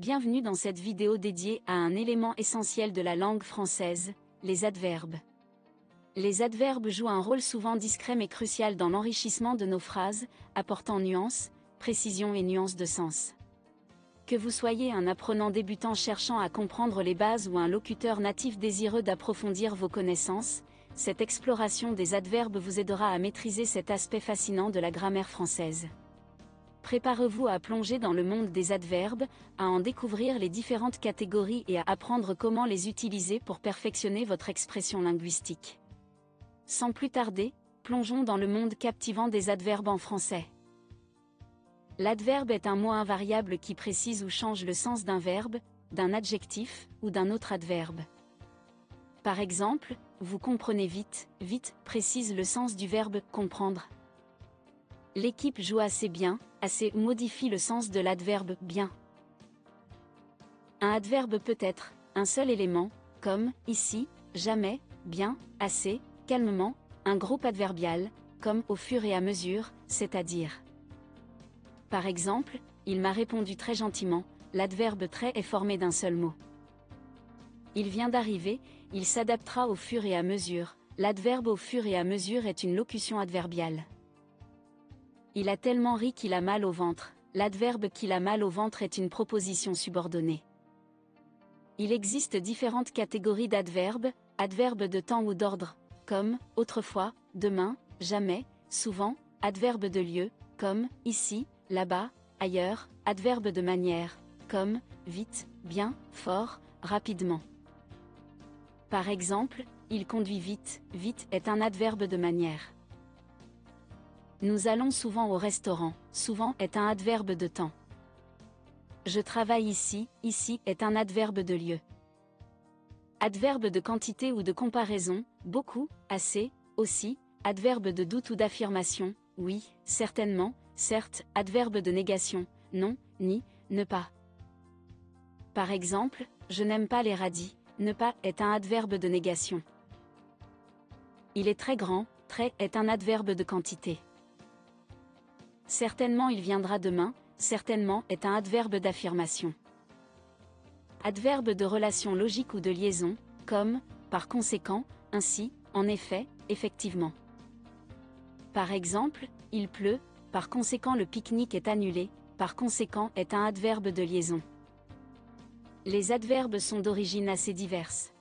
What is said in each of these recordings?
Bienvenue dans cette vidéo dédiée à un élément essentiel de la langue française, les adverbes. Les adverbes jouent un rôle souvent discret mais crucial dans l'enrichissement de nos phrases, apportant nuances, précision et nuances de sens. Que vous soyez un apprenant débutant cherchant à comprendre les bases ou un locuteur natif désireux d'approfondir vos connaissances, cette exploration des adverbes vous aidera à maîtriser cet aspect fascinant de la grammaire française. Préparez-vous à plonger dans le monde des adverbes, à en découvrir les différentes catégories et à apprendre comment les utiliser pour perfectionner votre expression linguistique. Sans plus tarder, plongeons dans le monde captivant des adverbes en français. L'adverbe est un mot invariable qui précise ou change le sens d'un verbe, d'un adjectif ou d'un autre adverbe. Par exemple, vous comprenez vite, vite précise le sens du verbe comprendre. L'équipe joue assez bien, assez modifie le sens de l'adverbe bien. Un adverbe peut être un seul élément, comme ici, jamais, bien, assez, calmement, un groupe adverbial, comme au fur et à mesure, c'est-à-dire. Par exemple, il m'a répondu très gentiment, l'adverbe très est formé d'un seul mot. Il vient d'arriver, il s'adaptera au fur et à mesure, l'adverbe au fur et à mesure est une locution adverbiale. Il a tellement ri qu'il a mal au ventre, l'adverbe qu'il a mal au ventre est une proposition subordonnée. Il existe différentes catégories d'adverbes, adverbes de temps ou d'ordre, comme autrefois, demain, jamais, souvent, adverbe de lieu, comme ici, là-bas, ailleurs, adverbe de manière, comme vite, bien, fort, rapidement. Par exemple, il conduit vite, vite est un adverbe de manière. Nous allons souvent au restaurant, souvent est un adverbe de temps. Je travaille ici, ici est un adverbe de lieu. Adverbe de quantité ou de comparaison, beaucoup, assez, aussi, adverbe de doute ou d'affirmation, oui, certainement, certes, adverbe de négation, non, ni, ne pas. Par exemple, je n'aime pas les radis, ne pas est un adverbe de négation. Il est très grand, très est un adverbe de quantité. Certainement il viendra demain, certainement est un adverbe d'affirmation. Adverbe de relation logique ou de liaison, comme, par conséquent, ainsi, en effet, effectivement. Par exemple, il pleut, par conséquent le pique-nique est annulé, par conséquent est un adverbe de liaison. Les adverbes sont d'origine assez diverse.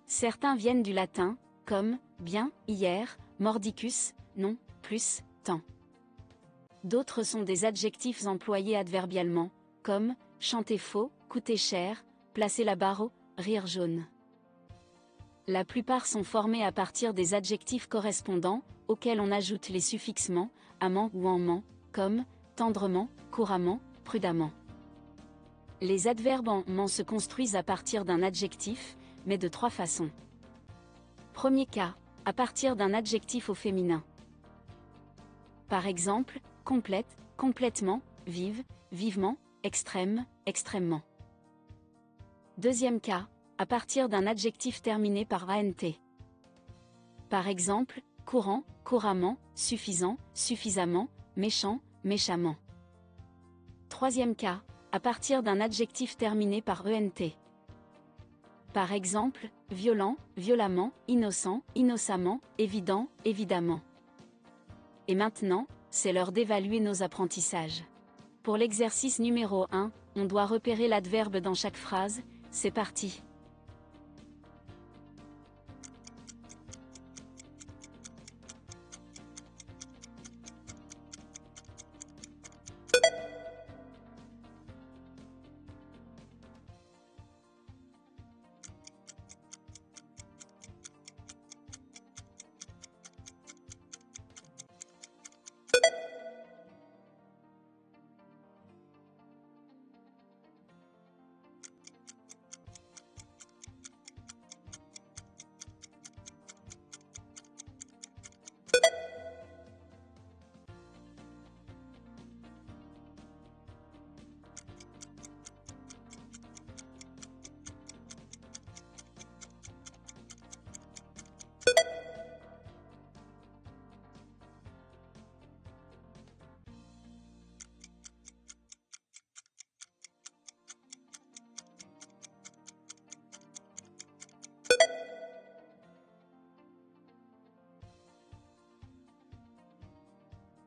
Certains viennent du latin, comme, bien, hier, mordicus, non, plus, temps. D'autres sont des adjectifs employés adverbialement, comme chanter faux, coûter cher, placer la barre au, rire jaune. La plupart sont formés à partir des adjectifs correspondants, auxquels on ajoute les suffixes ment, amant ou en ment, comme tendrement, couramment, prudemment. Les adverbes en ment se construisent à partir d'un adjectif, mais de trois façons. Premier cas, à partir d'un adjectif au féminin. Par exemple, complète, complètement, vive, vivement, extrême, extrêmement. Deuxième cas, à partir d'un adjectif terminé par ant. Par exemple, courant, couramment, suffisant, suffisamment, méchant, méchamment. Troisième cas, à partir d'un adjectif terminé par ent. Par exemple, violent, violemment, innocent, innocemment, évident, évidemment. Et maintenant, c'est l'heure d'évaluer nos apprentissages. Pour l'exercice numéro 1, on doit repérer l'adverbe dans chaque phrase, c'est parti.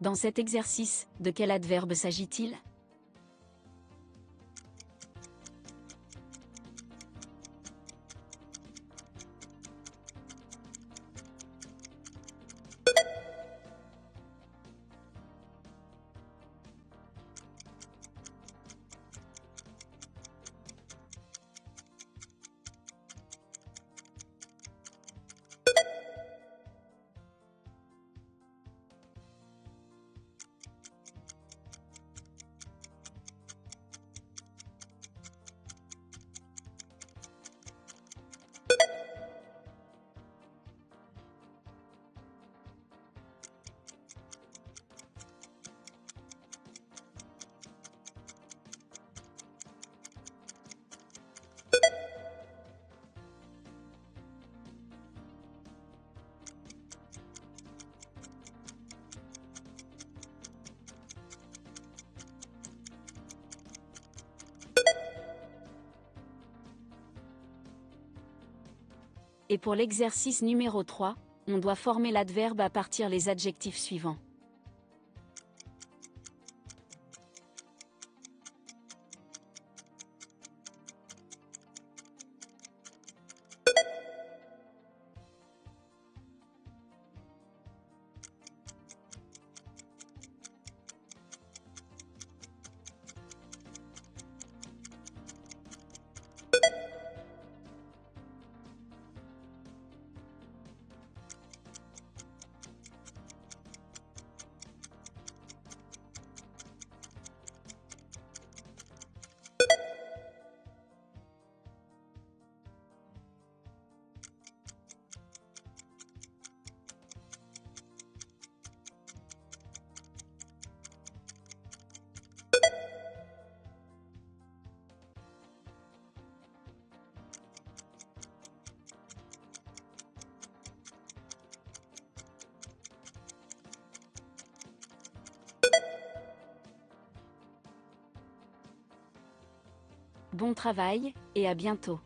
Dans cet exercice, de quel adverbe s'agit-il? Et pour l'exercice numéro 3, on doit former l'adverbe à partir les adjectifs suivants. Bon travail, et à bientôt.